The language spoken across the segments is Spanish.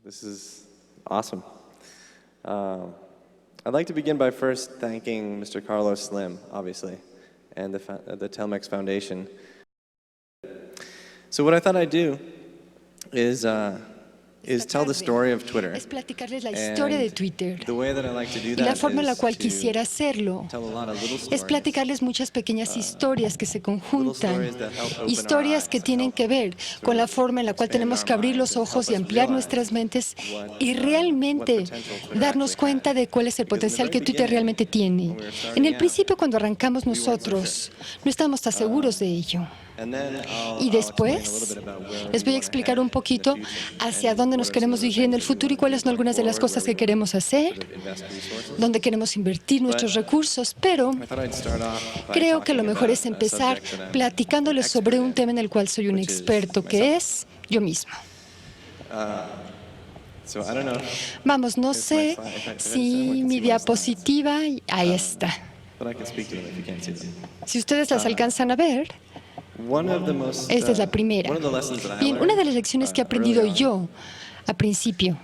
This is awesome. I'd like to begin by first thanking Mr. Carlos Slim, obviously, and the Telmex Foundation. So what I thought I'd do is tell the story of Twitter. Es platicarles la historia de Twitter. The way that I like to do Y that la forma en la is cual to quisiera hacerlo tell a lot of little es stories. platicarles muchas pequeñas historias que se conjuntan, stories that help open our historias que eyes, tienen que ver con la forma en la cual tenemos que abrir los ojos y ampliar nuestras mentes y realmente darnos cuenta de cuál es el potencial que Twitter realmente tiene. En el principio, cuando arrancamos nosotros, no estábamos tan seguros de ello. Y después les voy a explicar un poquito hacia dónde nos queremos dirigir en el futuro y cuáles son algunas de las cosas que queremos hacer, dónde queremos invertir nuestros recursos, pero creo que lo mejor es empezar platicándoles sobre un tema en el cual soy un experto, que es yo mismo. Vamos, no sé si mi diapositiva, ahí está. Si ustedes las alcanzan a ver, esta es la primera. Bien, una de las lecciones que he aprendido yo al principio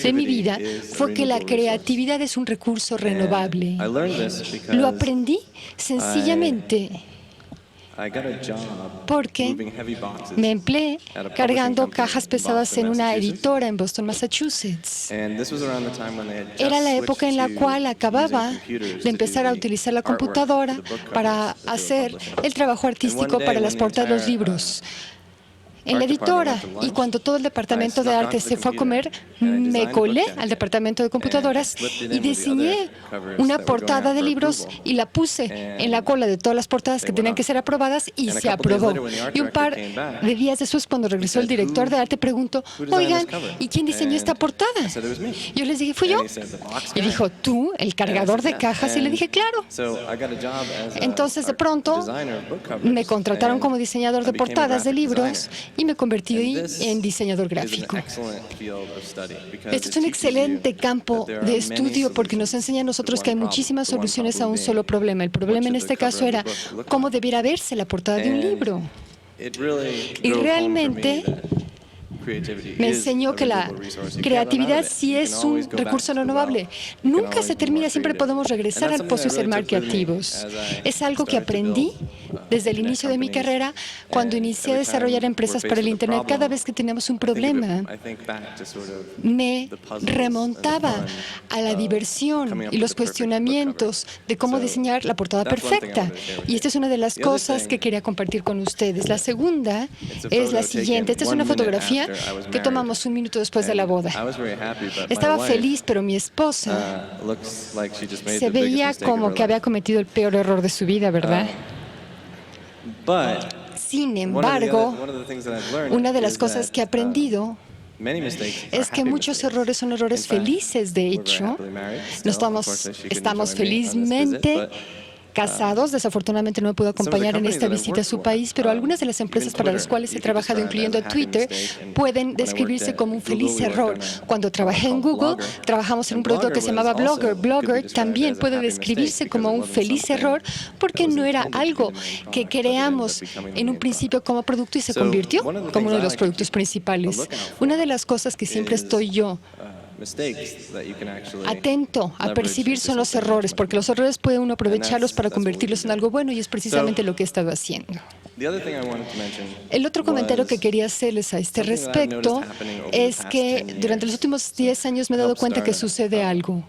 de mi vida fue que la creatividad es un recurso renovable. Lo aprendí sencillamente porque me empleé cargando cajas pesadas en una editora en Boston, Massachusetts. Era la época en la cual acababa de empezar a utilizar la computadora para hacer el trabajo artístico para las portadas de los libros en la editora, y cuando todo el departamento de arte se fue a comer, me colé al departamento de computadoras y diseñé una portada de libros y la puse en la cola de todas las portadas que tenían que ser aprobadas y se aprobó. Y un par de días después, cuando regresó el director de arte, preguntó, oigan, ¿y quién diseñó esta portada? Yo les dije, fui yo. Y dijo, ¿tú, el cargador de cajas? Y le dije, claro. Entonces, de pronto, me contrataron como diseñador de portadas de libros y me convertí en diseñador gráfico. Este es un excelente campo de estudio porque nos enseña a nosotros que hay muchísimas soluciones a un solo problema. El problema en este caso era cómo debiera verse la portada de un libro. Y realmente me enseñó que la creatividad sí es un recurso renovable. Nunca se termina, siempre podemos regresar al pozo y ser más creativos. Es algo que aprendí desde el inicio de mi carrera, cuando inicié a desarrollar empresas para el Internet. Cada vez que teníamos un problema, me remontaba a la diversión y los cuestionamientos de cómo diseñar la portada perfecta. Y esta es una de las cosas que quería compartir con ustedes. La segunda es la siguiente. Esta es una fotografía que tomamos un minuto después de la boda. Estaba feliz, pero mi esposa se veía como que había cometido el peor error de su vida, ¿verdad? Sin embargo, una de las cosas que he aprendido es que muchos errores son errores felices. De hecho, estamos felizmente casados. Desafortunadamente no me pudo acompañar en esta visita a su país, pero algunas de las empresas para las cuales he trabajado, incluyendo Twitter, pueden describirse como un feliz error. Cuando trabajé en Google, trabajamos en un producto que se llamaba Blogger. Blogger también puede describirse como un feliz error porque no era algo que creamos en un principio como producto y se convirtió como uno de los productos principales. Una de las cosas que siempre estoy yo atento a percibir son los errores, porque los errores puede uno aprovecharlos para convertirlos en algo bueno, y es precisamente lo que he estado haciendo. El otro comentario que quería hacerles a este respecto es que durante los últimos 10 años me he dado cuenta que sucede algo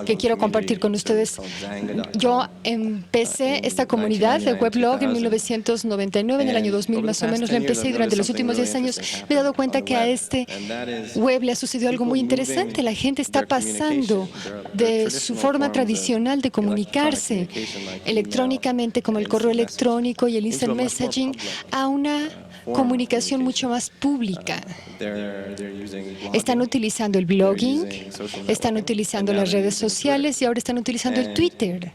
que quiero compartir con ustedes. Yo empecé esta comunidad de weblog en 1999, en el año 2000 más o menos la empecé, y durante los últimos 10 años me he dado cuenta que a este web le ha sucedido algo muy interesante. La gente está pasando de su forma tradicional de comunicarse electrónicamente, como el correo electrónico y el instant messaging, a una comunicación mucho más pública. Están utilizando el blogging, están utilizando las redes sociales y ahora están utilizando el Twitter.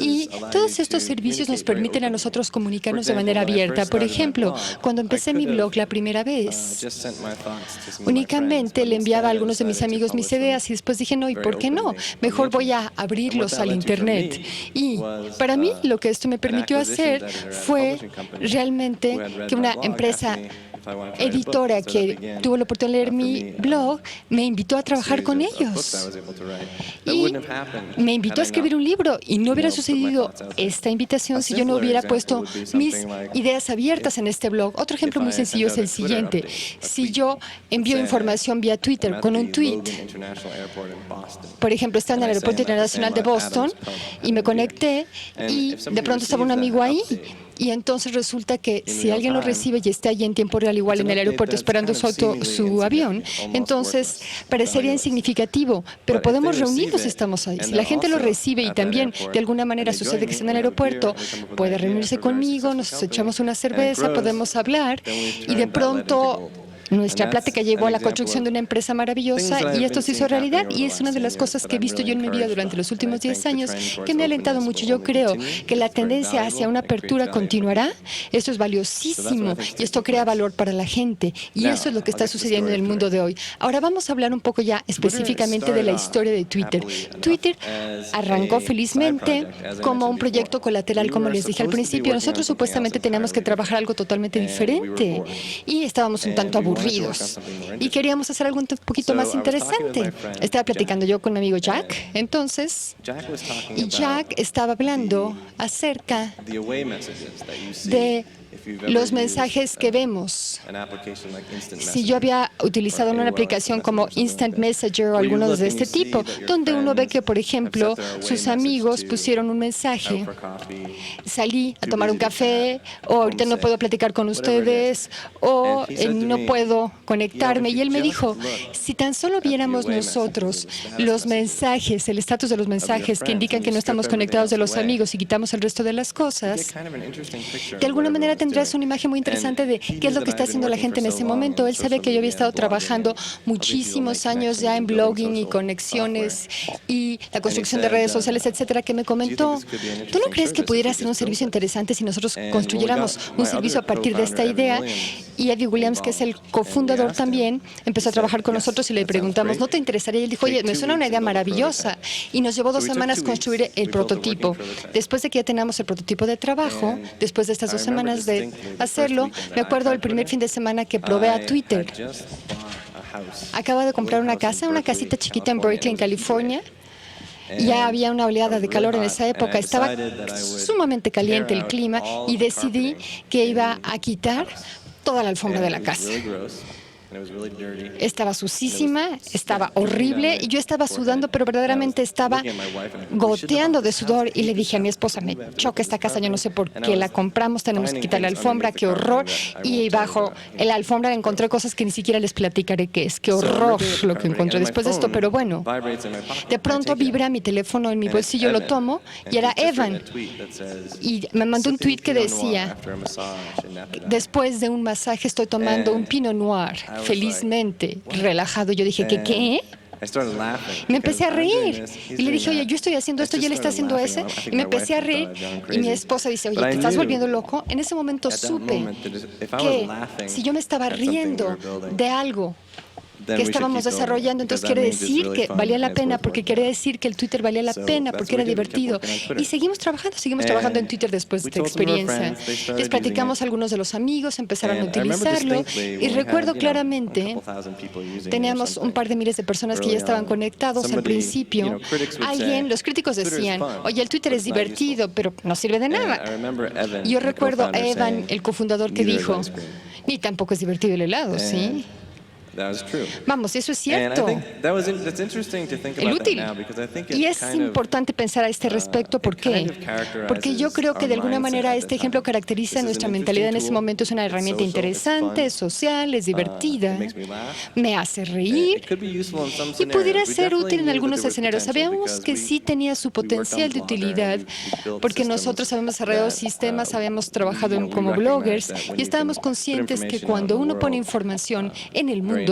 Y todos estos servicios nos permiten a nosotros comunicarnos de manera abierta. Por ejemplo, cuando empecé mi blog la primera vez, únicamente le enviaba a algunos de mis amigos mis ideas y después dije, no, ¿y por qué no? Mejor voy a abrirlos al Internet. Y para mí, lo que esto me permitió hacer fue realmente que una empresa editora que tuvo la oportunidad de leer mi blog me invitó a trabajar con ellos. Y me invitó a escribir un libro y no hubiera sucedido esta invitación si yo no hubiera puesto mis ideas abiertas en este blog. Otro ejemplo muy sencillo es el siguiente. Si yo envío información vía Twitter con un tweet, por ejemplo, estaba en el Aeropuerto Internacional de Boston y me conecté y de pronto estaba un amigo ahí. Y entonces resulta que si alguien lo recibe y está allí en tiempo real, igual en el aeropuerto esperando su avión, entonces parecería insignificativo, pero podemos reunirnos si estamos ahí. Si la gente lo recibe y también de alguna manera sucede que está en el aeropuerto, puede reunirse conmigo, nos echamos una cerveza, podemos hablar y de pronto nuestra plática llevó a la construcción de una empresa maravillosa y esto se hizo realidad y es una de las cosas que he visto yo en mi vida durante los últimos 10 años que me ha alentado mucho. Yo creo que la tendencia hacia una apertura continuará. Esto es valiosísimo y esto crea valor para la gente y eso es lo que está sucediendo en el mundo de hoy. Ahora vamos a hablar un poco ya específicamente de la historia de Twitter. Twitter arrancó felizmente como un proyecto colateral, como les dije al principio. Nosotros supuestamente teníamos que trabajar algo totalmente diferente y estábamos un tanto aburridos y queríamos hacer algo un poquito más interesante. Estaba platicando yo con mi amigo Jack, entonces, y Jack estaba hablando acerca de los mensajes que vemos. Si yo había utilizado una aplicación como Instant Messenger o algunos de este tipo, donde uno ve que, por ejemplo, sus amigos pusieron un mensaje, salí a tomar un café, o ahorita no puedo platicar con ustedes, o no puedo conectarme. Y él me dijo, si tan solo viéramos nosotros los mensajes, el estatus de los mensajes que indican que no estamos conectados de los amigos y quitamos el resto de las cosas, de alguna manera tendrás una imagen muy interesante de qué es lo que está haciendo la gente en ese momento. Él sabe que yo había estado trabajando muchísimos años ya en blogging y conexiones y la construcción de redes sociales, etcétera, que me comentó, ¿tú no crees que pudiera ser un servicio interesante si nosotros construyéramos un servicio a partir de esta idea? Y Eddie Williams, que es el cofundador también, empezó a trabajar con nosotros y le preguntamos, ¿no te interesaría? Y él dijo, oye, me suena una idea maravillosa. Y nos llevó 2 semanas construir el prototipo. Después de que ya teníamos el prototipo de trabajo, después de estas 2 semanas de hacerlo, me acuerdo el primer fin de semana que probé a Twitter. Acabo de comprar una casa, una casita chiquita en Berkeley, en California. Ya había una oleada de calor en esa época, estaba sumamente caliente el clima y decidí que iba a quitar toda la alfombra de la casa. Estaba sucísima, estaba horrible y yo estaba sudando, pero verdaderamente estaba goteando de sudor y le dije a mi esposa, me choca esta casa, yo no sé por qué la compramos, tenemos que quitar la alfombra, qué horror. Y bajo la alfombra encontré cosas que ni siquiera les platicaré qué es, qué horror lo que encontré después de esto, pero bueno. De pronto vibra mi teléfono en mi bolsillo, lo tomo y era Evan. Y me mandó un tweet que decía, después de un masaje estoy tomando un Pinot Noir. Felizmente, relajado. Yo dije, ¿qué? Me empecé a reír y le dije, oye, yo estoy haciendo esto y él está haciendo ese. Y me empecé a reír y mi esposa dice, oye, ¿te estás volviendo loco? En ese momento supe que si yo me estaba riendo de algo que estábamos desarrollando, entonces quiere decir que valía la pena, porque quería decir que el Twitter valía la pena, porque era divertido. Y seguimos trabajando en Twitter después de esta experiencia. Les platicamos a algunos de los amigos, empezaron a utilizarlo, y recuerdo claramente, teníamos un par de miles de personas que ya estaban conectados al principio. Los críticos decían, oye, el Twitter es divertido, pero no sirve de nada. Y yo recuerdo a Evan, el cofundador, que dijo, ni tampoco es divertido el helado, ¿sí? Vamos, eso es cierto. El útil. Y es importante pensar a este respecto. ¿Por qué? Porque yo creo que de alguna manera este ejemplo caracteriza nuestra mentalidad en ese momento. Es una herramienta interesante, es social, es divertida, me hace reír y pudiera ser útil en algunos escenarios. Sabíamos que sí tenía su potencial de utilidad porque nosotros habíamos desarrollado sistemas, habíamos trabajado como bloggers y estábamos conscientes que cuando uno pone información en el mundo,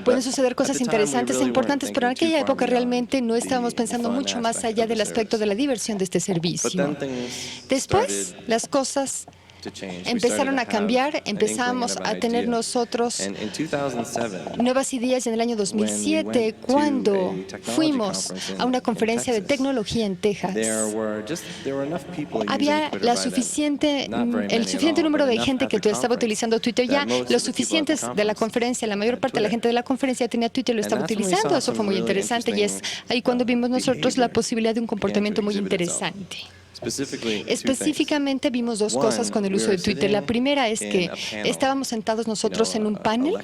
pueden suceder cosas interesantes e importantes, pero en aquella época realmente no estábamos pensando mucho más allá del aspecto de la diversión de este servicio. Después, las cosas empezaron a cambiar, empezamos a tener nosotros nuevas ideas en el año 2007, cuando fuimos a una conferencia de tecnología en Texas. Había el suficiente número de gente que estaba utilizando Twitter ya, los suficientes de la conferencia, la mayor parte de la gente de la conferencia tenía Twitter y lo estaba utilizando. Eso fue muy interesante y es ahí cuando vimos nosotros la posibilidad de un comportamiento muy interesante. Específicamente vimos dos cosas con el uso de Twitter. La primera es que estábamos sentados nosotros en un panel,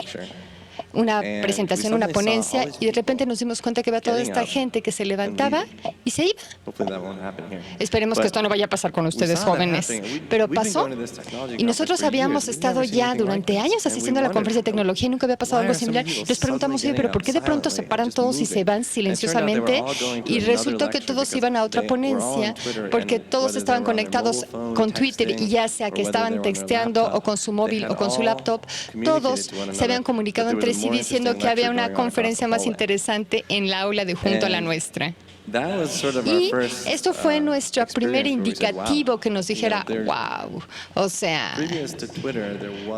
una presentación, una ponencia, y de repente nos dimos cuenta que había toda esta gente que se levantaba y se iba. Esperemos que esto no vaya a pasar con ustedes, jóvenes. Pero pasó, y nosotros habíamos estado ya durante años asistiendo a la conferencia de tecnología y nunca había pasado algo similar. Les preguntamos, oye, ¿pero por qué de pronto se paran todos y se van silenciosamente? Y resultó que todos iban a otra ponencia porque todos estaban conectados con Twitter, y ya sea que estaban texteando o con su móvil o con su laptop, todos se habían comunicado entre sí diciendo que había una conferencia más interesante en la aula de junto a la nuestra. Y esto fue nuestro primer indicativo que nos dijera, wow, o sea,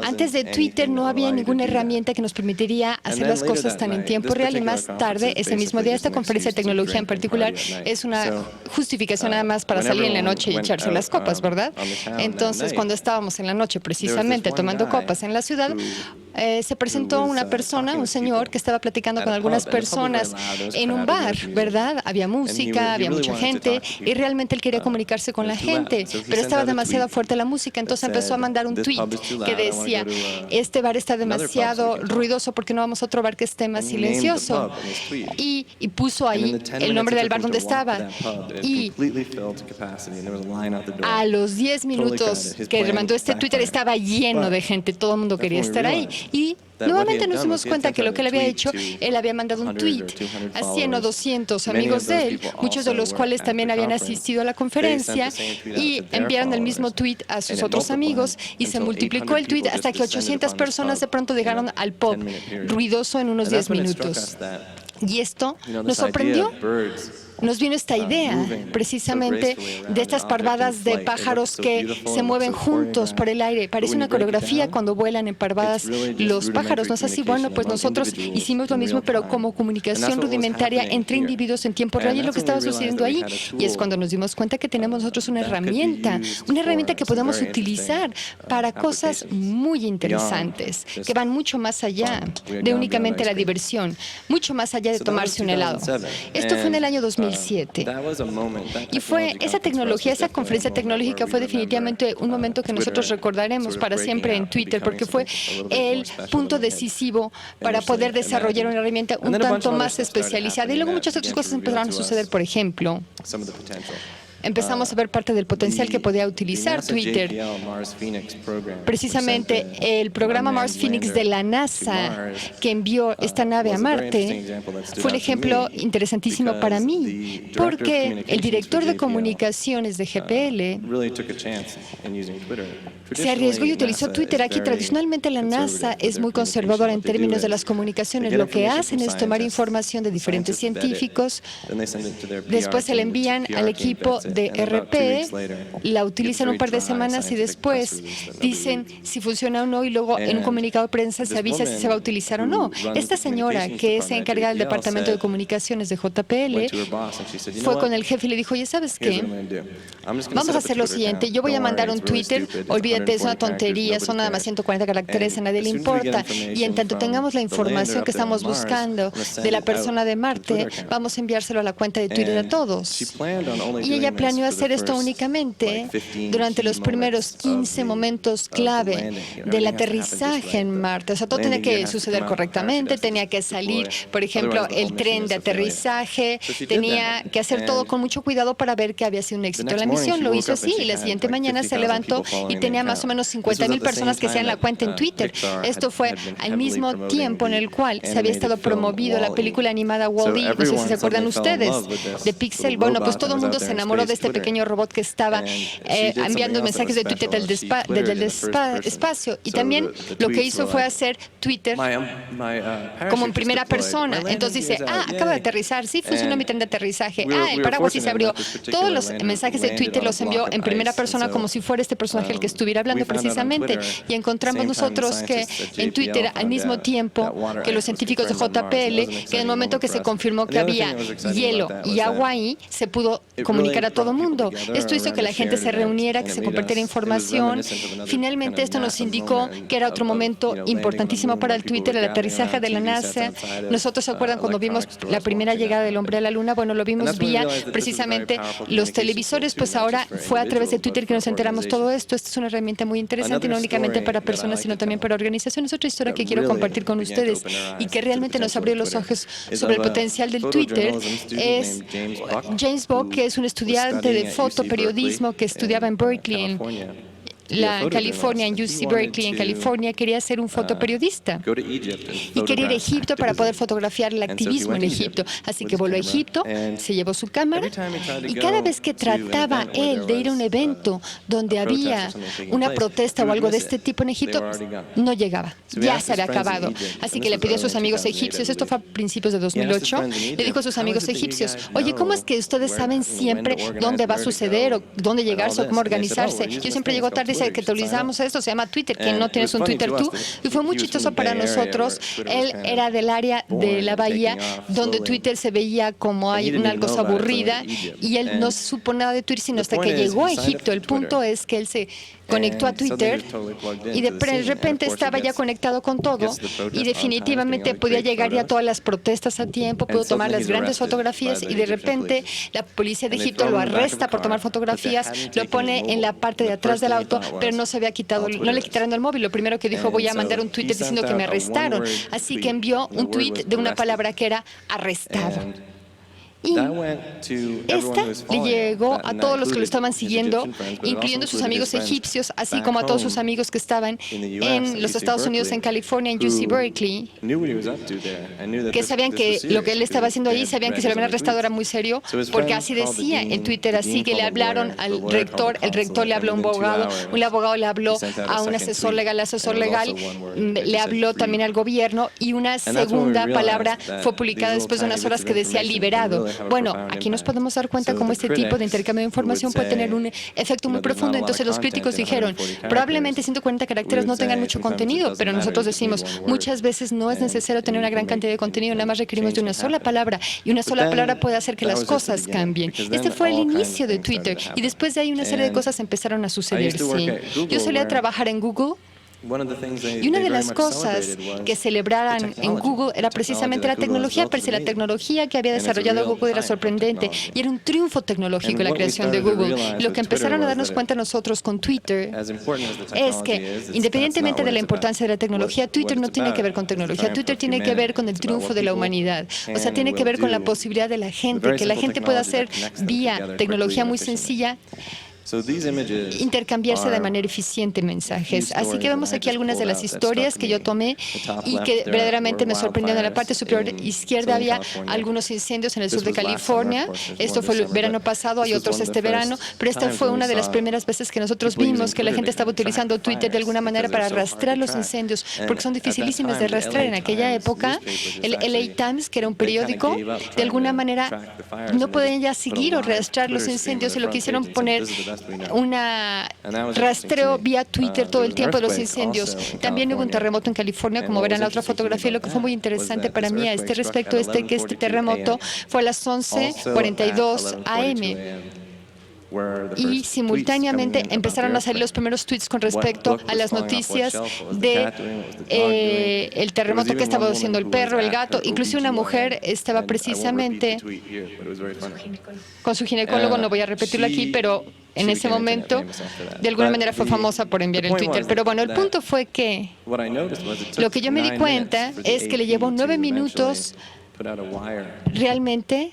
antes de Twitter no había ninguna herramienta que nos permitiría hacer las cosas tan en tiempo real, y más tarde, ese mismo día, esta conferencia de tecnología en particular es una justificación nada más para salir en la noche y echarse las copas, ¿verdad? Entonces, cuando estábamos en la noche precisamente tomando copas en la ciudad, se presentó una persona, un señor, que estaba platicando con algunas personas en un bar, ¿verdad? Había música, había mucha gente, y realmente él quería comunicarse con la gente, pero estaba demasiado fuerte la música, entonces empezó a mandar un tweet que decía, este bar está demasiado ruidoso, ¿por qué no vamos a otro bar que esté más silencioso? Y puso ahí el nombre del bar donde estaba, y a los 10 minutos que mandó este Twitter estaba lleno de gente, todo el mundo quería estar ahí. Y nuevamente nos dimos cuenta que lo que él había hecho, él había mandado un tweet a 100 o 200 amigos de él, muchos de los cuales también habían asistido a la conferencia, y enviaron el mismo tweet a sus otros amigos, y se multiplicó el tweet hasta que 800 personas de pronto llegaron al pop ruidoso en unos 10 minutos. Y esto nos sorprendió. Nos vino esta idea precisamente de estas parvadas de pájaros que se mueven juntos por el aire. Parece una coreografía cuando vuelan en parvadas los pájaros, ¿no es así? Bueno, pues nosotros hicimos lo mismo, pero como comunicación rudimentaria entre individuos en tiempo real, y es lo que estaba sucediendo ahí. Y es cuando nos dimos cuenta que tenemos nosotros una herramienta que podemos utilizar para cosas muy interesantes, que van mucho más allá de únicamente la diversión, mucho más allá de tomarse un helado. Esto fue en el año 2007. Y fue esa tecnología, esa conferencia tecnológica fue definitivamente un momento que nosotros recordaremos para siempre en Twitter, porque fue el punto decisivo para poder desarrollar una herramienta un tanto más especializada. Y luego muchas otras cosas empezaron a suceder, por ejemplo. Empezamos a ver parte del potencial que podía utilizar Twitter. Precisamente el programa Mars Phoenix de la NASA, que envió esta nave a Marte, fue un ejemplo interesantísimo para mí, porque el director de comunicaciones de GPL se arriesgó y utilizó Twitter. Aquí tradicionalmente la NASA es muy conservadora en términos de las comunicaciones. Lo que hacen es tomar información de diferentes científicos, después se la envían al equipo de RP, la utilizan un par de semanas y después dicen si funciona o no, y luego en un comunicado de prensa se avisa si se va a utilizar o no. Esta señora, que es encargada del departamento de comunicaciones de JPL, fue con el jefe y le dijo, oye, ¿sabes qué? Vamos a hacer lo siguiente, yo voy a mandar un Twitter, olvídate, es una tontería, son nada más 140 caracteres, a nadie le importa, y en tanto tengamos la información que estamos buscando de la persona de Marte, vamos a enviárselo a la cuenta de Twitter a todos. Y ella planeó hacer esto únicamente durante los primeros 15 momentos clave del aterrizaje en Marte. O sea, todo tenía que suceder correctamente, tenía que salir, por ejemplo, el tren de aterrizaje, tenía que hacer todo con mucho cuidado para ver que había sido un éxito la misión. Lo hizo así, y la siguiente mañana se levantó y tenía más o menos 50,000 personas que hacían la cuenta en Twitter. Esto fue al mismo tiempo en el cual se había estado promovido la película animada Wall-E, no sé si se acuerdan ustedes, de Pixel. Bueno, pues todo el mundo se enamoró de de este pequeño robot que estaba enviando mensajes de Twitter desde el espacio. Y también lo que hizo fue hacer Twitter como en primera persona. Entonces dice, acaba de aterrizar, sí, funcionó mi tren de aterrizaje. El paraguas sí se abrió. Todos los mensajes de Twitter los envió en primera persona como si fuera este personaje el que estuviera hablando precisamente. Y encontramos nosotros que en Twitter, al mismo tiempo que los científicos de JPL, que en el momento que se confirmó que había hielo y agua ahí, se pudo comunicar a todo el mundo. Esto hizo que la gente se reuniera, que se compartiera información. Finalmente, esto nos indicó que era otro momento importantísimo para el Twitter, el aterrizaje de la NASA. Nosotros, ¿se acuerdan cuando vimos la primera llegada del hombre a la Luna? Bueno, lo vimos vía precisamente los televisores, pues ahora fue a través de Twitter que nos enteramos todo esto. Esta es una herramienta muy interesante, no únicamente para personas, sino también para organizaciones. Otra historia que quiero compartir con ustedes y que realmente nos abrió los ojos sobre el potencial del Twitter es James Buck, que es un estudiante de fotoperiodismo que estudiaba en Berkeley, en California, en UC Berkeley, en California. Quería ser un fotoperiodista y quería ir a Egipto para poder fotografiar el activismo en Egipto. Así que voló a Egipto, se llevó su cámara y cada vez que trataba él de ir a un evento donde había una protesta o algo de este tipo en Egipto, no llegaba, ya se había acabado. Así que le pidió a sus amigos egipcios, esto fue a principios de 2008, le dijo a sus amigos egipcios, oye, ¿cómo es que ustedes saben siempre dónde va a suceder o dónde llegarse o cómo organizarse? Yo siempre llego tarde, que utilizamos esto, se llama Twitter, que no tienes un Twitter tú, y fue muy chistoso para nosotros. Él era del área de la bahía donde Twitter se veía como hay una cosa aburrida y él no supo nada de Twitter sino hasta que llegó a Egipto. El punto es que él se conectó a Twitter y de repente estaba ya conectado con todo y definitivamente podía llegar ya a todas las protestas a tiempo, pudo tomar las grandes fotografías y de repente la policía de Egipto lo arresta por tomar fotografías, lo pone en la parte de atrás del auto, pero no se había quitado, no le quitaron el móvil. Lo primero que dijo, voy a mandar un Twitter diciendo que me arrestaron. Así que envió un tweet de una palabra que era arrestado. Y esta le llegó a todos los que lo estaban siguiendo, incluyendo sus amigos egipcios, así como a todos sus amigos que estaban en los Estados Unidos, en California, en UC Berkeley, que sabían que lo que él estaba haciendo allí, sabían que si lo habían arrestado era muy serio, porque así decía en Twitter. Así que le hablaron al rector, el rector le habló a un abogado le habló a un asesor legal, el asesor legal le habló también al gobierno y una segunda palabra fue publicada después de unas horas que decía liberado. Bueno, aquí nos podemos dar cuenta cómo este tipo de intercambio de información puede tener un efecto muy profundo. Entonces los críticos dijeron, probablemente 140 caracteres no tengan mucho contenido, pero nosotros decimos, muchas veces no es necesario tener una gran cantidad de contenido, nada más requerimos de una sola palabra, y una sola palabra puede hacer que las cosas cambien. Este fue el inicio de Twitter, y después de ahí una serie de cosas empezaron a suceder. Sí. Yo solía trabajar en Google, y una de las cosas que celebraran en Google era precisamente la tecnología, pero la tecnología que había desarrollado Google era sorprendente y era un triunfo tecnológico la creación de Google. Y lo que empezaron a darnos cuenta nosotros con Twitter es que, independientemente de la importancia de la tecnología, Twitter no tiene que ver con tecnología. Twitter tiene que ver con el triunfo de la humanidad. O sea, tiene que ver con la posibilidad de la gente, que la gente pueda hacer vía tecnología muy sencilla, intercambiarse de manera eficiente mensajes. Así que vemos aquí algunas de las historias que yo tomé y que verdaderamente me sorprendieron. En la parte superior izquierda había algunos incendios en el sur de California. Esto fue el verano pasado, hay otros este verano, pero esta fue una de las primeras veces que nosotros vimos que la gente estaba utilizando Twitter de alguna manera para rastrear los incendios, porque son dificilísimos de rastrear. En aquella época, el LA Times, que era un periódico, de alguna manera no podían ya seguir o rastrear los incendios, y lo que hicieron poner un rastreo vía Twitter todo el tiempo de los incendios. También hubo un terremoto en California, como verán en la otra fotografía. Lo que fue muy interesante para mí a este respecto es que este terremoto fue a las 11:42 a.m. y simultáneamente empezaron a salir los primeros tweets con respecto a las noticias de el terremoto que estaba haciendo el perro, el gato. Incluso una mujer estaba precisamente con su ginecólogo, no voy a repetirlo aquí, pero en ese momento de alguna manera fue famosa por enviar el Twitter. Pero bueno, el punto fue que lo que yo me di cuenta es que le llevó 9 minutos realmente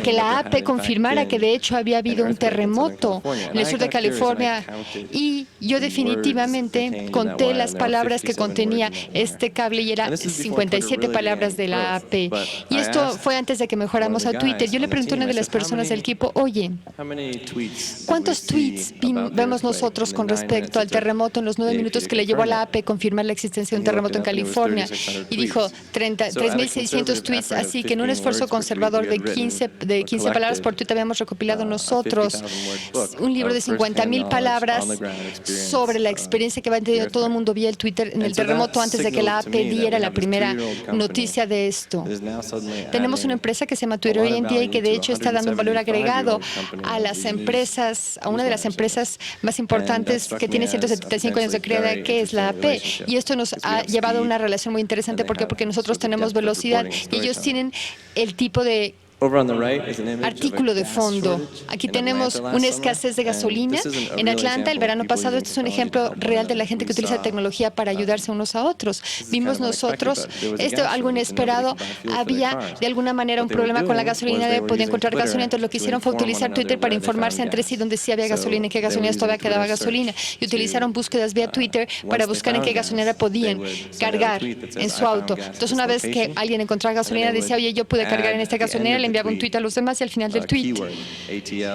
que la AP confirmara que de hecho había habido un terremoto en el sur de California, y yo definitivamente conté las palabras que contenía este cable y era 57 palabras de la AP. Y esto fue antes de que mejoramos a Twitter. Yo le pregunté a una de las personas del equipo, oye, ¿cuántos tweets vemos nosotros con respecto al terremoto en los 9 minutos que le llevó a la AP confirmar la existencia de un terremoto en California? Y dijo 3.600 tweets, así que en un esfuerzo conservador de 15 palabras por tweet habíamos recopilado nosotros un libro de 50,000 palabras sobre la experiencia que había tenido todo el mundo vía el Twitter en el terremoto antes de que la AP diera la primera noticia de esto. Tenemos una empresa que se llama Twitter hoy en día y que de hecho está dando un valor agregado a las empresas, a una de las empresas más importantes que tiene 175 años de creada, que es la AP. Y esto nos ha llevado a una relación muy interesante. ¿Por qué? Porque nosotros tenemos velocidad y ellos tienen el tipo de artículo de fondo. Aquí tenemos una escasez de gasolina. En Atlanta, el verano pasado, este es un ejemplo real de la gente que utiliza tecnología para ayudarse unos a otros. Vimos nosotros, algo inesperado, había de alguna manera un problema con la gasolina, podía encontrar gasolina, entonces lo que hicieron fue utilizar Twitter para informarse entre sí dónde sí había gasolina y qué gasolineras todavía quedaba gasolina. Y utilizaron búsquedas vía Twitter para buscar en qué gasolinera podían cargar en su auto. Entonces, una vez que alguien encontraba gasolina, decía, oye, yo pude cargar en esta gasolinera, le enviaba un tweet a los demás y al final del tweet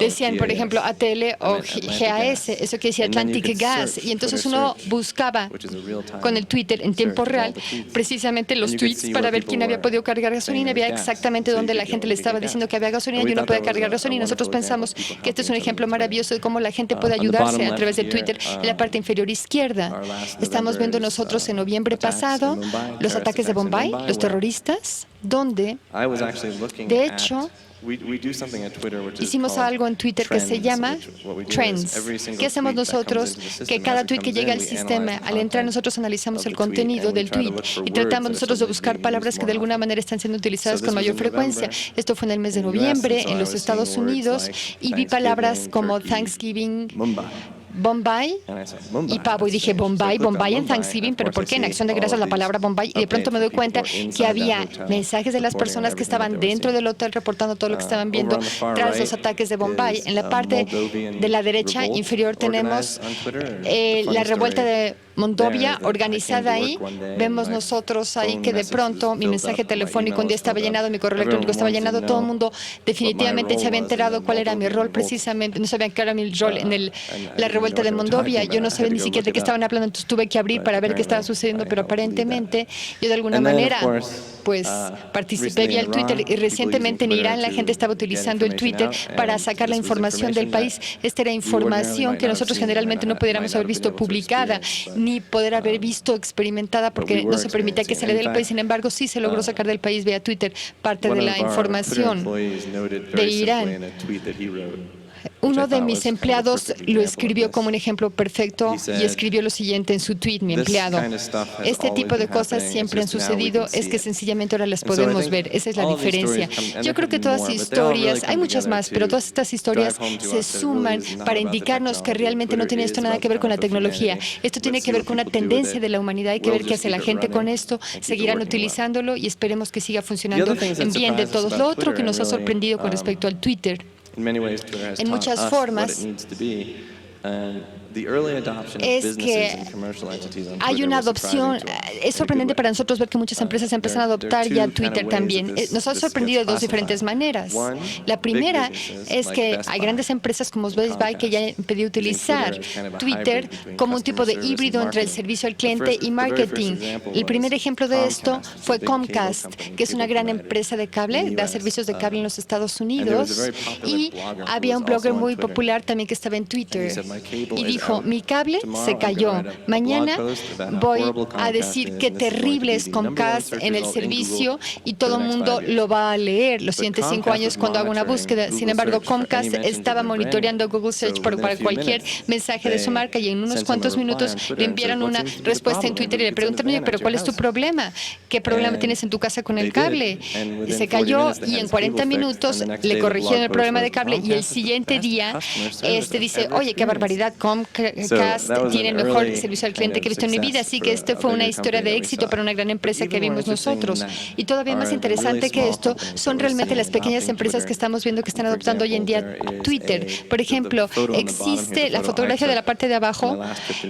decían, por ejemplo, ATL o GAS, eso que decía Atlantic Gas, y entonces uno buscaba con el Twitter en tiempo real precisamente los tweets para ver quién había podido cargar gasolina, había exactamente donde la gente le estaba diciendo que había gasolina y uno podía cargar gasolina. Nosotros pensamos que este es un ejemplo maravilloso de cómo la gente puede ayudarse a través de Twitter. En la parte inferior izquierda estamos viendo nosotros en noviembre pasado los ataques de Bombay, los terroristas, donde de hecho hicimos algo en Twitter que se llama Trends. ¿Qué hacemos nosotros? Que cada tweet que llega al sistema, al entrar nosotros analizamos el contenido del tweet y tratamos nosotros de buscar palabras que de alguna manera están siendo utilizadas con mayor frecuencia. Esto fue en el mes de noviembre en los Estados Unidos y vi palabras como Thanksgiving, Bombay y pavo, y dije Bombay en Thanksgiving, pero ¿por qué? En Acción de Gracias la palabra Bombay, y de pronto me doy cuenta que había mensajes de las personas que estaban dentro del hotel reportando todo lo que estaban viendo tras los ataques de Bombay. En la parte de la derecha inferior tenemos la revuelta de Monrovia organizada ahí. Vemos nosotros ahí que de pronto mi mensaje telefónico un día estaba llenado, mi correo electrónico estaba llenado, todo el mundo definitivamente se había enterado cuál era mi rol precisamente, no sabían qué era mi rol en la revuelta de Monrovia. Yo no sabía ni siquiera de qué estaban hablando, entonces tuve que abrir para ver qué estaba sucediendo, pero aparentemente yo de alguna manera pues participé vía el Twitter, y recientemente en Irán la gente estaba utilizando el Twitter para sacar la información del país. Esta era información que nosotros generalmente no pudiéramos haber visto publicada ni poder haber visto experimentada porque no se permitía que se le dé del país. Sin embargo, sí se logró sacar del país vía Twitter parte de la información de Irán. Uno de mis empleados lo escribió como un ejemplo perfecto y escribió lo siguiente en su tweet, mi empleado. Este tipo de cosas siempre han sucedido, es que sencillamente ahora las podemos ver. Esa es la diferencia. Yo creo que todas las historias, hay muchas más, pero todas estas historias se suman para indicarnos que realmente no tiene esto nada que ver con la tecnología. Esto tiene que ver con una tendencia de la humanidad. Hay que ver qué hace la gente con esto. Seguirán utilizándolo y esperemos que siga funcionando en bien de todos. Lo otro que nos ha sorprendido con respecto al Twitter, en muchas formas, es que hay una adopción. Es sorprendente para nosotros ver que muchas empresas empiezan a adoptar ya Twitter también. Nos ha sorprendido de dos diferentes maneras. La primera es que hay grandes empresas como Best Buy que ya han pedido utilizar Twitter como un tipo de híbrido entre el servicio al cliente y marketing. El primer ejemplo de esto fue Comcast, que es una gran empresa de cable, da servicios de cable en los Estados Unidos, y había un blogger muy popular también que estaba en Twitter y dijo, mi cable se cayó. Mañana voy a decir qué terrible es Comcast en el servicio y todo el mundo lo va a leer los siguientes 5 años cuando haga una búsqueda. Sin embargo, Comcast estaba monitoreando Google Search para cualquier mensaje de su marca y en unos cuantos minutos le enviaron una respuesta en Twitter y le preguntaron, oye, pero ¿cuál es tu problema? ¿Qué problema tienes en tu casa con el cable? Y se cayó y en 40 minutos le corrigieron el problema de cable y el siguiente día dice, oye, qué barbaridad, Comcast Comcast tiene el mejor servicio al cliente que he visto en mi vida, así que esta fue una historia de éxito para una gran empresa que vimos nosotros. Y todavía más interesante que esto son realmente las pequeñas empresas que estamos viendo que están adoptando hoy en día Twitter. Por ejemplo, existe la fotografía de la parte de abajo,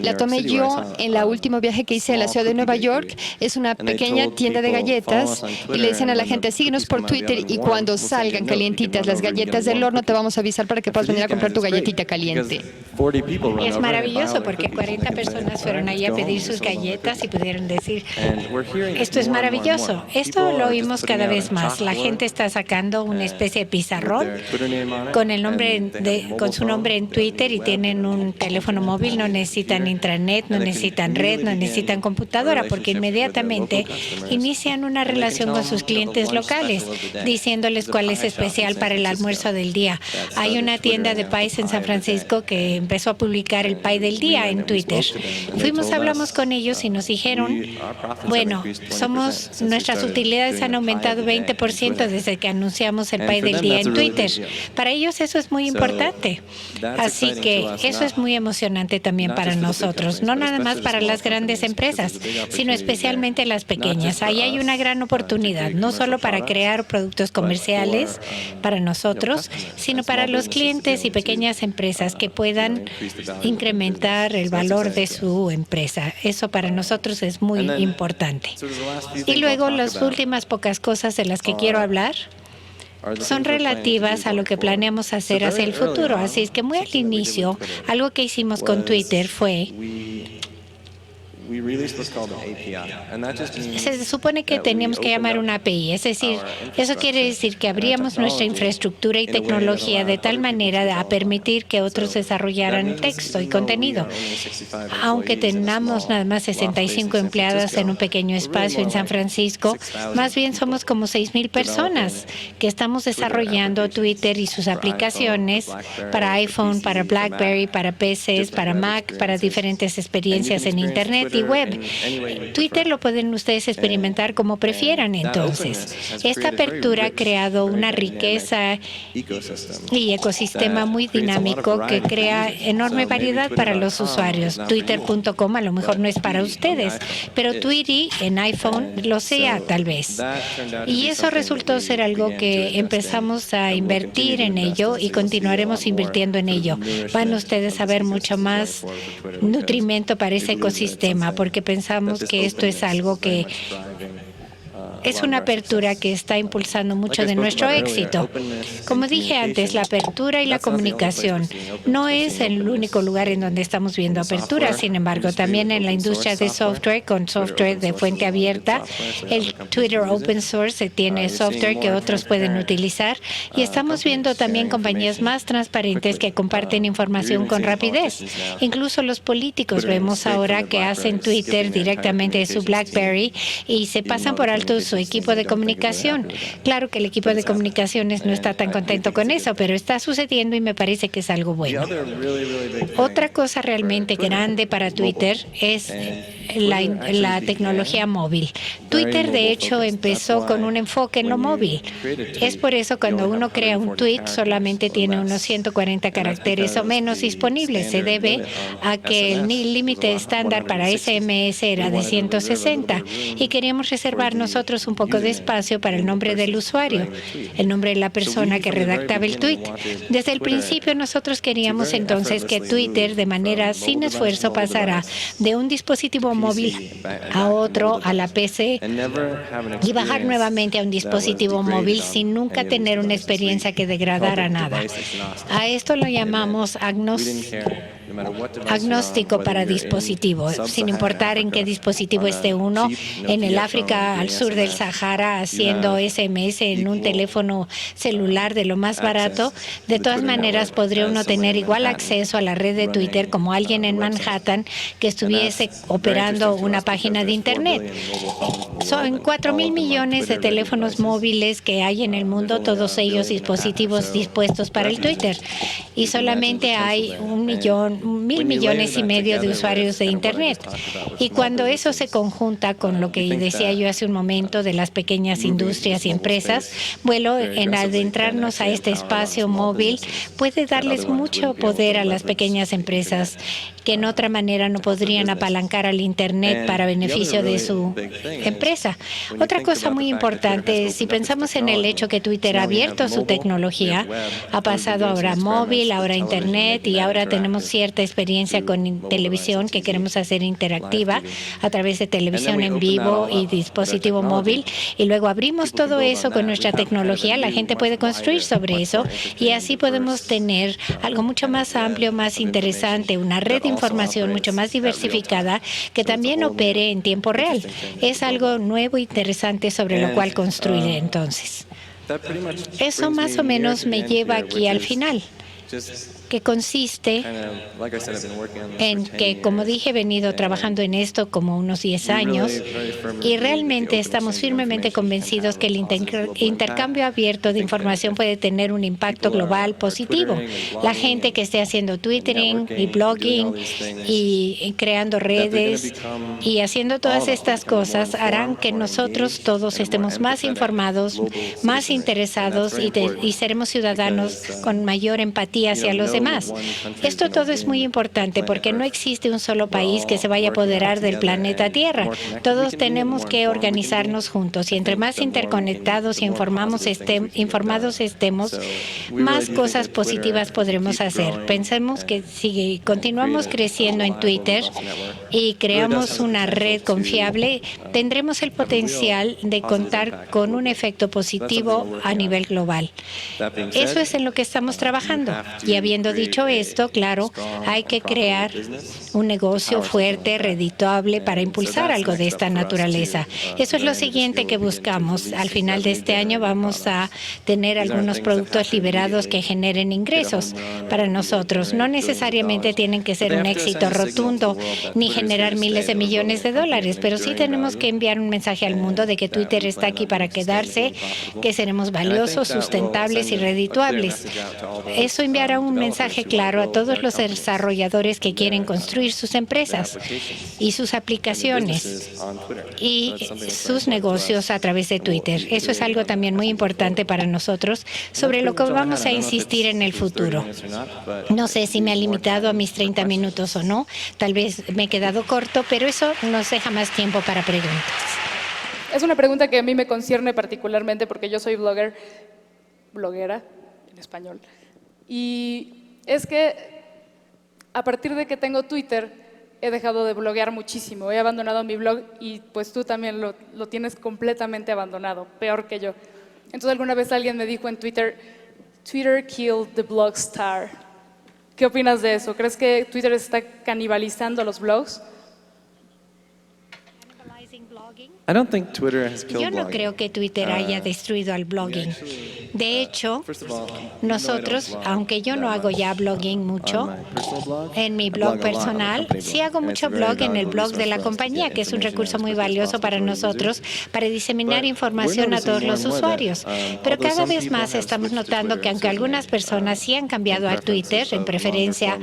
la tomé yo en el último viaje que hice a la ciudad de Nueva York. Es una pequeña tienda de galletas y le dicen a la gente, síguenos por Twitter y cuando salgan calientitas las galletas del horno te vamos a avisar para que puedas venir a comprar tu galletita caliente. Es maravilloso porque 40 personas fueron ahí a pedir sus galletas y pudieron decir, esto es maravilloso. Esto lo oímos cada vez más. La gente está sacando una especie de pizarrón con el nombre con su nombre en Twitter y tienen un teléfono móvil. No necesitan intranet, no necesitan red, no necesitan computadora, porque inmediatamente inician una relación con sus clientes locales, diciéndoles cuál es especial para el almuerzo del día. Hay una tienda de pies en San Francisco que empezó a publicar el pie del día en Twitter. Hablamos con ellos y nos dijeron, bueno, nuestras utilidades han aumentado 20% desde que anunciamos el pie del día en Twitter. Para ellos eso es muy importante. Así que eso es muy emocionante también para nosotros, no nada más para las grandes empresas, sino especialmente las pequeñas. Ahí hay una gran oportunidad, no solo para crear productos comerciales para nosotros, sino para los clientes y pequeñas empresas que puedan incrementar el valor de su empresa. Eso para nosotros es muy importante. Y luego las últimas pocas cosas de las que quiero hablar son relativas a lo que planeamos hacer hacia el futuro. Así es que muy al inicio, algo que hicimos con Twitter fue se supone que teníamos que llamar una API, es decir, eso quiere decir que abríamos nuestra infraestructura y tecnología de tal manera a permitir que otros desarrollaran texto y contenido. Aunque tengamos nada más 65 empleadas en un pequeño espacio en San Francisco, más bien somos como 6,000 personas que estamos desarrollando Twitter y sus aplicaciones para iPhone, para BlackBerry, para PCs, para Mac, para diferentes experiencias en Internet y web. Twitter lo pueden ustedes experimentar como prefieran. Entonces, esta apertura ha creado una riqueza y ecosistema muy dinámico que crea enorme variedad para los usuarios. Twitter.com a lo mejor no es para ustedes, pero Tweety en iPhone lo sea tal vez. Y eso resultó ser algo que empezamos a invertir en ello y continuaremos invirtiendo en ello. Van ustedes a ver mucho más nutrimento para ese ecosistema, porque pensamos que esto es algo que es una apertura que está impulsando mucho de nuestro éxito. Como dije antes, la apertura y la comunicación no es el único lugar en donde estamos viendo apertura. Sin embargo, también en la industria de software, con software de fuente abierta, el Twitter Open Source tiene software que otros pueden utilizar y estamos viendo también compañías más transparentes que comparten información con rapidez. Incluso los políticos vemos ahora que hacen Twitter directamente de su BlackBerry y se pasan por alto su equipo de comunicación. Claro que el equipo de comunicaciones no está tan contento con eso, pero está sucediendo y me parece que es algo bueno. Otra cosa realmente grande para Twitter es la tecnología móvil. Twitter, de hecho, empezó con un enfoque en lo móvil. Es por eso cuando uno crea un tweet solamente tiene unos 140 caracteres o menos disponibles. Se debe a que el límite estándar para SMS era de 160 y queríamos reservar nosotros un poco de espacio para el nombre del usuario, el nombre de la persona que redactaba el tweet. Desde el principio nosotros queríamos entonces que Twitter de manera sin esfuerzo pasara de un dispositivo móvil a otro, a la PC, y bajar nuevamente a un dispositivo móvil sin nunca tener una experiencia que degradara nada. A esto lo llamamos agnóstico para dispositivo, sin importar en qué dispositivo esté uno, en el África al sur del Sahara haciendo SMS en un teléfono celular de lo más barato. De todas maneras, podría uno tener igual acceso a la red de Twitter como alguien en Manhattan que estuviese operando una página de Internet. Son 4.000 millones de teléfonos móviles que hay en el mundo, todos ellos dispositivos dispuestos para el Twitter. Y solamente hay 1.000 millones y medio de usuarios de Internet. Y cuando eso se conjunta con lo que decía yo hace un momento de las pequeñas industrias y empresas, bueno, en adentrarnos a este espacio móvil puede darles mucho poder a las pequeñas empresas que en otra manera no podrían apalancar al Internet para beneficio de su empresa. Otra cosa muy importante es, si pensamos en el hecho que Twitter ha abierto su tecnología, ha pasado ahora a móvil, ahora a Internet, y ahora tenemos cierta experiencia con televisión que queremos hacer interactiva a través de televisión en vivo y dispositivo móvil, y luego abrimos todo eso con nuestra tecnología, la gente puede construir sobre eso, y así podemos tener algo mucho más amplio, más interesante, una red de información mucho más diversificada que también opere en tiempo real. Es algo nuevo e interesante sobre lo cual construir entonces. Eso más o menos me lleva aquí al final, que consiste en que, como dije, he venido trabajando en esto como unos 10 años y realmente estamos firmemente convencidos que el intercambio abierto de información puede tener un impacto global positivo. La gente que esté haciendo twittering y blogging y creando redes y haciendo todas estas cosas harán que nosotros todos estemos más informados, más interesados y seremos ciudadanos con mayor empatía hacia los demás. Esto todo es muy importante porque no existe un solo país que se vaya a apoderar del planeta Tierra. Todos tenemos que organizarnos juntos y entre más interconectados y informados estemos, más cosas positivas podremos hacer. Pensemos que si continuamos creciendo en Twitter y creamos una red confiable, tendremos el potencial de contar con un efecto positivo a nivel global. Eso es en lo que estamos trabajando. Y habiendo dicho esto, claro, hay que crear un negocio fuerte, redituable, para impulsar algo de esta naturaleza. Eso es lo siguiente que buscamos. Al final de este año vamos a tener algunos productos liberados que generen ingresos para nosotros. No necesariamente tienen que ser un éxito rotundo ni generar miles de millones de dólares, pero sí tenemos que enviar un mensaje al mundo de que Twitter está aquí para quedarse, que seremos valiosos, sustentables y redituables. Eso enviará un mensaje claro a todos los desarrolladores que quieren construir sus empresas y sus aplicaciones y sus negocios a través de Twitter. Eso es algo también muy importante para nosotros, sobre lo que vamos a insistir en el futuro. No sé si me ha limitado a mis 30 minutos o no, tal vez me he quedado corto, pero eso nos deja más tiempo para preguntas. Es una pregunta que a mí me concierne particularmente porque yo soy bloguera en español, y es que a partir de que tengo Twitter he dejado de bloguear muchísimo, he abandonado mi blog y pues tú también lo tienes completamente abandonado, peor que yo. Entonces alguna vez alguien me dijo en Twitter, Twitter killed the blog star. ¿Qué opinas de eso? ¿Crees que Twitter está canibalizando los blogs? Yo no creo que Twitter haya destruido al blogging. De hecho, nosotros, aunque yo no hago ya blogging mucho, en mi blog personal, sí hago mucho blog en el blog de la compañía, que es un recurso muy valioso para nosotros para diseminar información a todos los usuarios. Pero cada vez más estamos notando que aunque algunas personas sí han cambiado a Twitter en preferencia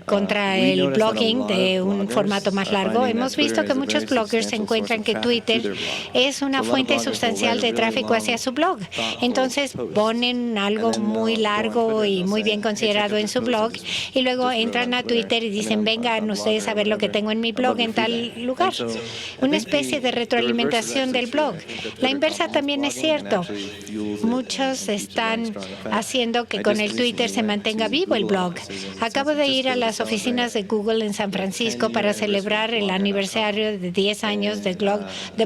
contra el blogging de un formato más largo, hemos visto que muchos bloggers encuentran que Twitter es una fuente sustancial de tráfico hacia su blog. Entonces ponen algo muy largo y muy bien considerado en su blog y luego entran a Twitter y dicen, vengan ustedes a ver lo que tengo en mi blog en tal lugar. Una especie de retroalimentación del blog. La inversa también es cierto. Muchos están haciendo que con el Twitter se mantenga vivo el blog. Acabo de ir a las oficinas de Google en San Francisco para celebrar el aniversario de 10 años de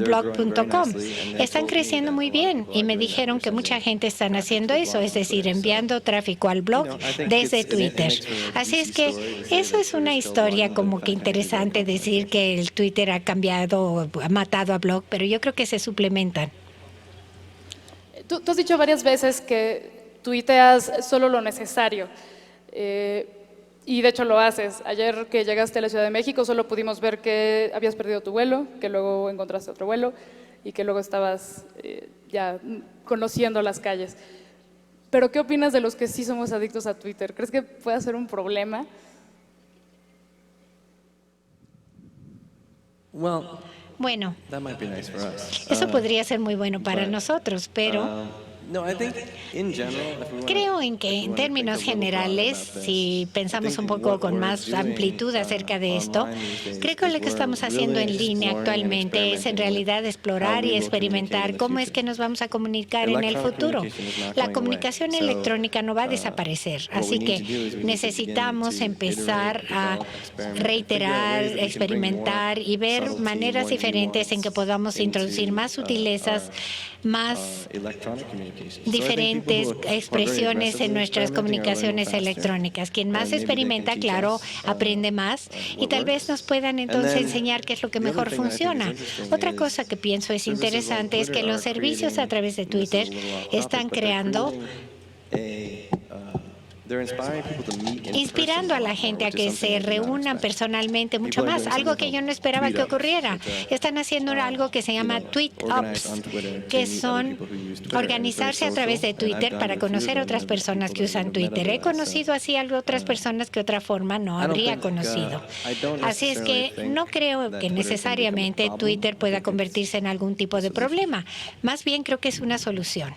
blog.com. Están creciendo muy bien y me dijeron que mucha gente están haciendo eso, es decir, enviando tráfico al blog desde Twitter. Así es que eso es una historia como que interesante decir que el Twitter ha cambiado, ha matado a blog, pero yo creo que se suplementan. Tú has dicho varias veces que tuiteas solo lo necesario. Y de hecho lo haces. Ayer que llegaste a la Ciudad de México solo pudimos ver que habías perdido tu vuelo, que luego encontraste otro vuelo y que luego estabas ya conociendo las calles. Pero ¿qué opinas de los que sí somos adictos a Twitter? ¿Crees que puede ser un problema? Bueno, That might be nice for us. eso podría ser muy bueno para nosotros, pero No, I think in general, if we wanna- creo en que if we en wanna términos think a little broader generales, about this, si pensamos un poco con más amplitud acerca de esto, creo que lo que estamos haciendo en línea actualmente es en realidad explorar y experimentar cómo es que nos vamos a comunicar en el futuro. La comunicación electrónica no va a desaparecer, así que necesitamos empezar a reiterar, experimentar y ver maneras diferentes en que podamos introducir más sutilezas, más diferentes expresiones en nuestras comunicaciones electrónicas. Quien más experimenta, claro, aprende más y tal vez nos puedan entonces enseñar qué es lo que mejor funciona. Otra cosa que pienso es interesante es que los servicios a través de Twitter están creando inspirando a la gente a que se reúnan personalmente mucho más, algo que yo no esperaba que ocurriera. Están haciendo algo que se llama Tweet Ups, que son organizarse a través de Twitter para conocer a otras personas que usan Twitter. He conocido así a otras personas que de otra forma no habría conocido. Así es que no creo que necesariamente Twitter pueda convertirse en algún tipo de problema. Más bien creo que es una solución.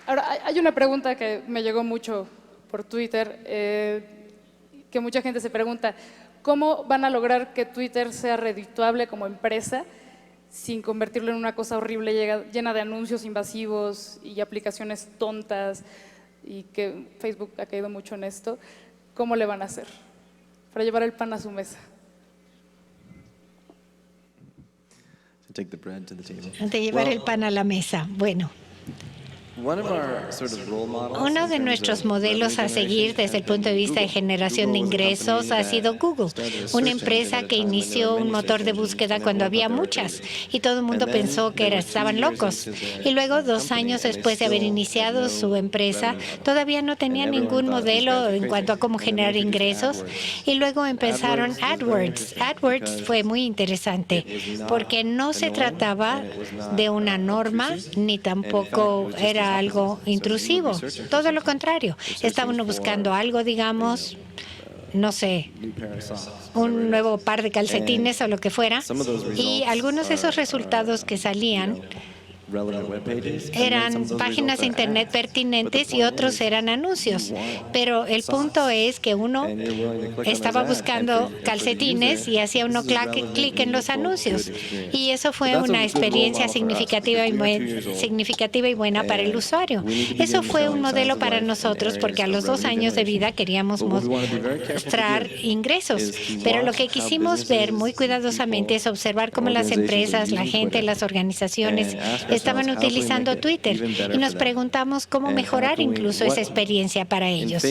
Ahora, hay una pregunta que me llegó mucho por Twitter, que mucha gente se pregunta, ¿cómo van a lograr que Twitter sea redituable como empresa sin convertirlo en una cosa horrible llena de anuncios invasivos y aplicaciones tontas, y que Facebook ha caído mucho en esto? ¿Cómo le van a hacer para llevar el pan a su mesa? De llevar el pan a la mesa. Bueno. Uno de nuestros modelos a seguir desde el punto de vista de generación de ingresos ha sido Google, una empresa que inició un motor de búsqueda cuando había muchas y todo el mundo pensó que estaban locos. Y luego, 2 años después de haber iniciado su empresa, todavía no tenía ningún modelo en cuanto a cómo generar ingresos. Y luego empezaron AdWords. AdWords fue muy interesante porque no se trataba de una norma ni tampoco era algo intrusivo, todo lo contrario. Estaban buscando algo, digamos, no sé, un nuevo par de calcetines o lo que fuera, y algunos de esos resultados que salían eran páginas de Internet pertinentes y otros eran anuncios. Pero el punto es que uno estaba buscando calcetines y hacía uno clic en los anuncios. Y eso fue una experiencia significativa y buena para el usuario. Eso fue un modelo para nosotros porque a los 2 años de vida queríamos mostrar ingresos. Pero lo que quisimos ver muy cuidadosamente es observar cómo las empresas, la gente, las organizaciones estaban utilizando Twitter y nos preguntamos cómo mejorar incluso esa experiencia para ellos.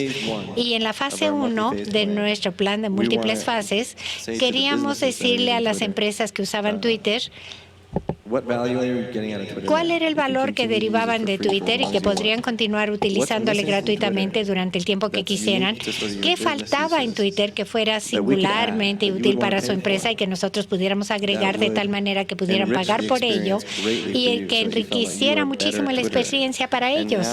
Y en la fase 1 de nuestro plan de múltiples fases, queríamos decirle a las empresas que usaban Twitter ¿cuál era el valor que derivaban de Twitter y que podrían continuar utilizándole gratuitamente durante el tiempo que quisieran? ¿Qué faltaba en Twitter que fuera singularmente útil para su empresa y que nosotros pudiéramos agregar de tal manera que pudieran pagar por ello y que enriqueciera muchísimo la experiencia para ellos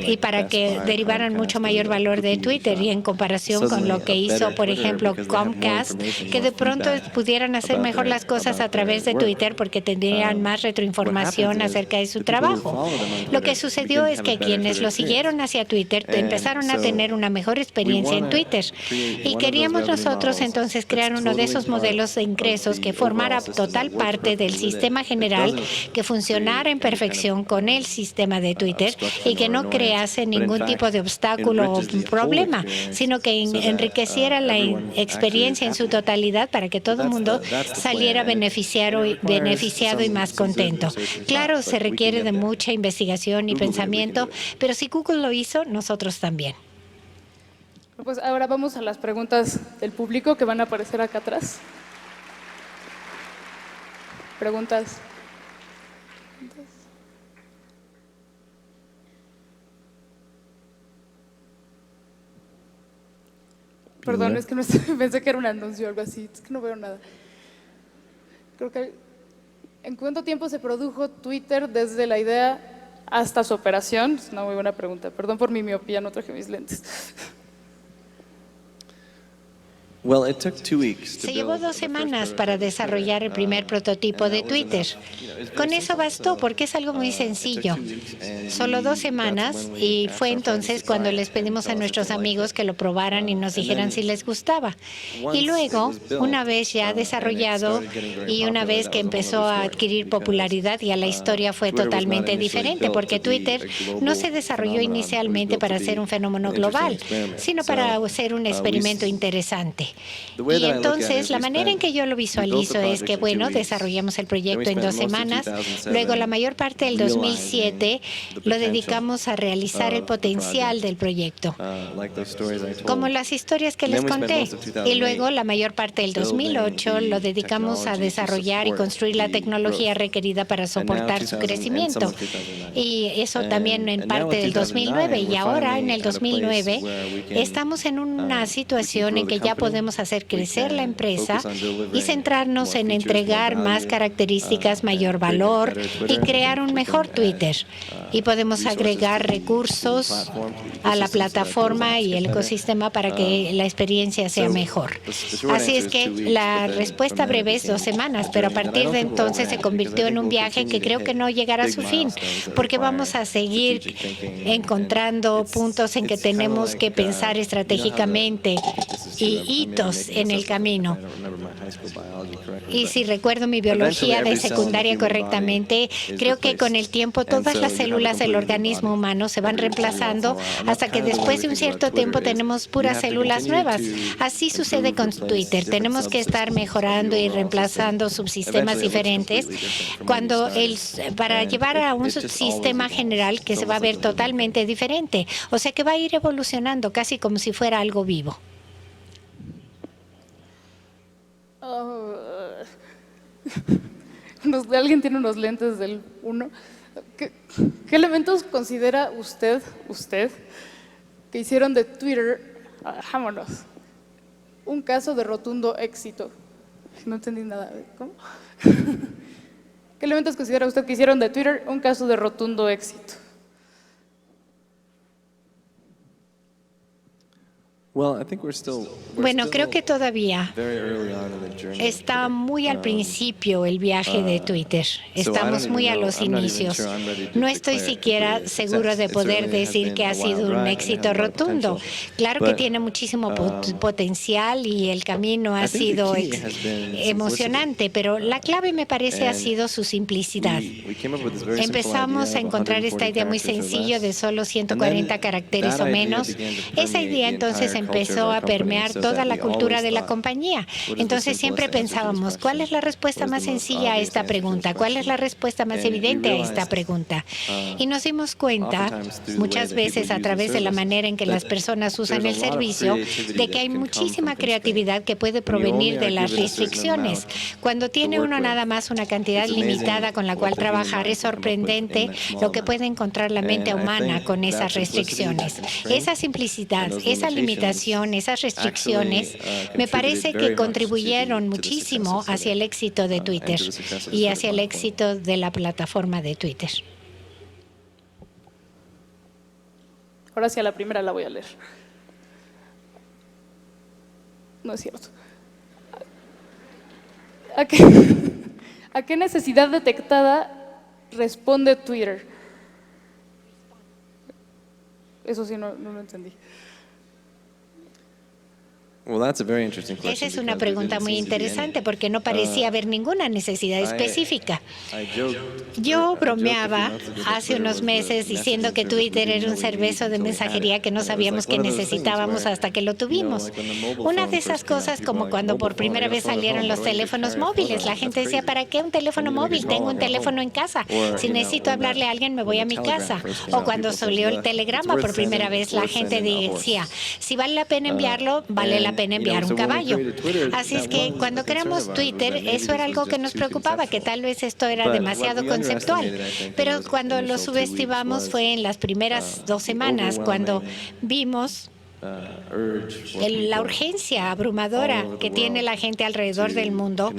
y para que derivaran mucho mayor valor de Twitter? Y en comparación con lo que hizo, por ejemplo, Comcast, que de pronto pudieran hacer mejor las cosas a través de Twitter porque tendrían más retroinformación acerca de su trabajo. Lo que sucedió es que quienes lo siguieron hacia Twitter empezaron a tener una mejor experiencia en Twitter. Y queríamos nosotros entonces crear uno de esos modelos de ingresos que formara total parte del sistema general, que funcionara en perfección con el sistema de Twitter y que no crease ningún tipo de obstáculo o problema, sino que enriqueciera la experiencia en su totalidad para que todo el mundo saliera beneficiado y más contento. Claro, se requiere de mucha investigación y pensamiento, pero si Google lo hizo, nosotros también. Pues ahora vamos a las preguntas del público que van a aparecer acá atrás. Preguntas. Perdón, es que no pensé que era un anuncio o algo así, es que no veo nada. Creo que ¿en cuánto tiempo se produjo Twitter desde la idea hasta su operación? Es una muy buena pregunta. Perdón por mi miopía, no traje mis lentes. Se llevó 2 semanas para desarrollar el primer prototipo de Twitter. Con eso bastó, porque es algo muy sencillo. Solo 2 semanas, y fue entonces cuando les pedimos a nuestros amigos que lo probaran y nos dijeran si les gustaba. Y luego, una vez ya desarrollado y una vez que empezó a adquirir popularidad, ya la historia fue totalmente diferente, porque Twitter no se desarrolló inicialmente para ser un fenómeno global, sino para ser un experimento interesante. Y entonces, la manera en que yo lo visualizo es que, bueno, desarrollamos el proyecto en 2 semanas, luego la mayor parte del 2007 lo dedicamos a realizar el potencial del proyecto, como las historias que les conté, y luego la mayor parte del 2008 lo dedicamos a desarrollar y construir la tecnología requerida para soportar su crecimiento, y eso también en parte del 2009, y ahora en el 2009 estamos en una situación en que ya podemos hacer crecer la empresa y centrarnos en entregar más características, mayor valor y crear un mejor Twitter. Y podemos agregar recursos a la plataforma y el ecosistema para que la experiencia sea mejor. Así es que la respuesta breve es 2 semanas, pero a partir de entonces se convirtió en un viaje que creo que no llegará a su fin, porque vamos a seguir encontrando puntos en que tenemos que pensar estratégicamente y hitos en el camino. Y si recuerdo mi biología de secundaria correctamente, creo que con el tiempo todas las células del organismo humano se van reemplazando hasta que después de un cierto tiempo tenemos puras células nuevas. Así sucede con Twitter. Tenemos que estar mejorando y reemplazando subsistemas diferentes para llevar a un subsistema general que se va a ver totalmente diferente. O sea que va a ir evolucionando casi como si fuera algo vivo. Alguien tiene unos lentes del 1. ¿Qué elementos considera usted, que hicieron de Twitter, vámonos, un caso de rotundo éxito? No entendí nada. ¿Cómo? ¿Qué elementos considera usted que hicieron de Twitter un caso de rotundo éxito? Bueno, creo que todavía está muy al principio el viaje de Twitter. Estamos muy a los inicios. No estoy siquiera seguro de poder decir que ha sido un éxito rotundo. Claro que tiene muchísimo potencial y el camino ha sido emocionante, pero la clave me parece ha sido su simplicidad. Empezamos a encontrar esta idea muy sencilla de solo 140 caracteres o menos. Esa idea entonces empezó a permear toda la cultura de la compañía. Entonces siempre pensábamos, ¿cuál es la respuesta más sencilla a esta pregunta? ¿Cuál es la respuesta más evidente a esta pregunta? Y nos dimos cuenta, muchas veces a través de la manera en que las personas usan el servicio, de que hay muchísima creatividad que puede provenir de las restricciones. Cuando tiene uno nada más una cantidad limitada con la cual trabajar, es sorprendente lo que puede encontrar la mente humana con esas restricciones. Esa simplicidad, esa limitación, esas restricciones, me parece que contribuyeron muchísimo hacia el éxito de Twitter y hacia el éxito de la plataforma de Twitter. Ahora sí, a la primera la voy a leer. No es cierto. ¿A qué necesidad detectada responde Twitter? Eso sí, no lo entendí. Esa es una pregunta muy interesante porque no parecía haber ninguna necesidad específica. Yo bromeaba hace unos meses diciendo que Twitter era un servicio de mensajería que no sabíamos que necesitábamos hasta que lo tuvimos. Una de esas cosas como cuando por primera vez salieron los teléfonos móviles. La gente decía, ¿para qué un teléfono móvil? Tengo un teléfono en casa. Si necesito hablarle a alguien, me voy a mi casa. O cuando salió el telegrama por primera vez, la gente decía, si vale la pena enviarlo, vale la pena enviar un caballo. Así es que cuando creamos Twitter, eso era algo que nos preocupaba, que tal vez esto era demasiado conceptual. Pero cuando lo subestimamos fue en las primeras 2 semanas, cuando vimos la urgencia abrumadora que tiene la gente alrededor del mundo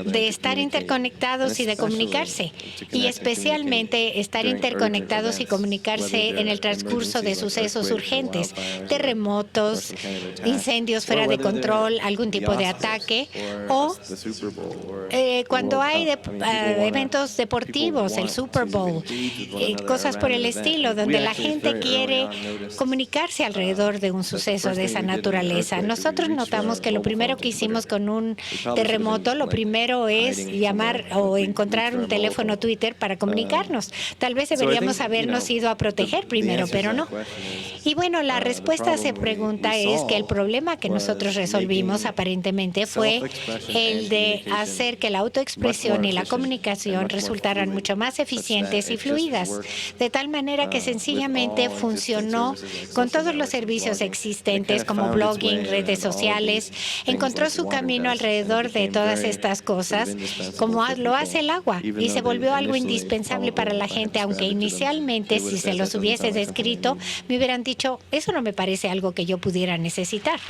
de estar interconectados y de comunicarse, y especialmente estar interconectados y comunicarse en el transcurso de sucesos urgentes, terremotos, incendios fuera de control, algún tipo de ataque, o cuando hay eventos deportivos, el Super Bowl, cosas por el estilo, donde la gente quiere comunicarse alrededor de un suceso de esa naturaleza. Nosotros notamos que lo primero que hicimos con un terremoto, lo primero es llamar o encontrar un teléfono Twitter para comunicarnos. Tal vez deberíamos habernos ido a proteger primero, pero no. Y bueno, la respuesta a esa pregunta es que el problema que nosotros resolvimos aparentemente fue el de hacer que la autoexpresión y la comunicación resultaran mucho más eficientes y fluidas, de tal manera que sencillamente funcionó con todos los servicios existentes como blogging, redes sociales, encontró su camino alrededor de todas estas cosas, como lo hace el agua, y se volvió algo indispensable para la gente, aunque inicialmente, si se los hubiese descrito, me hubieran dicho, eso no me parece algo que yo pudiera necesitar.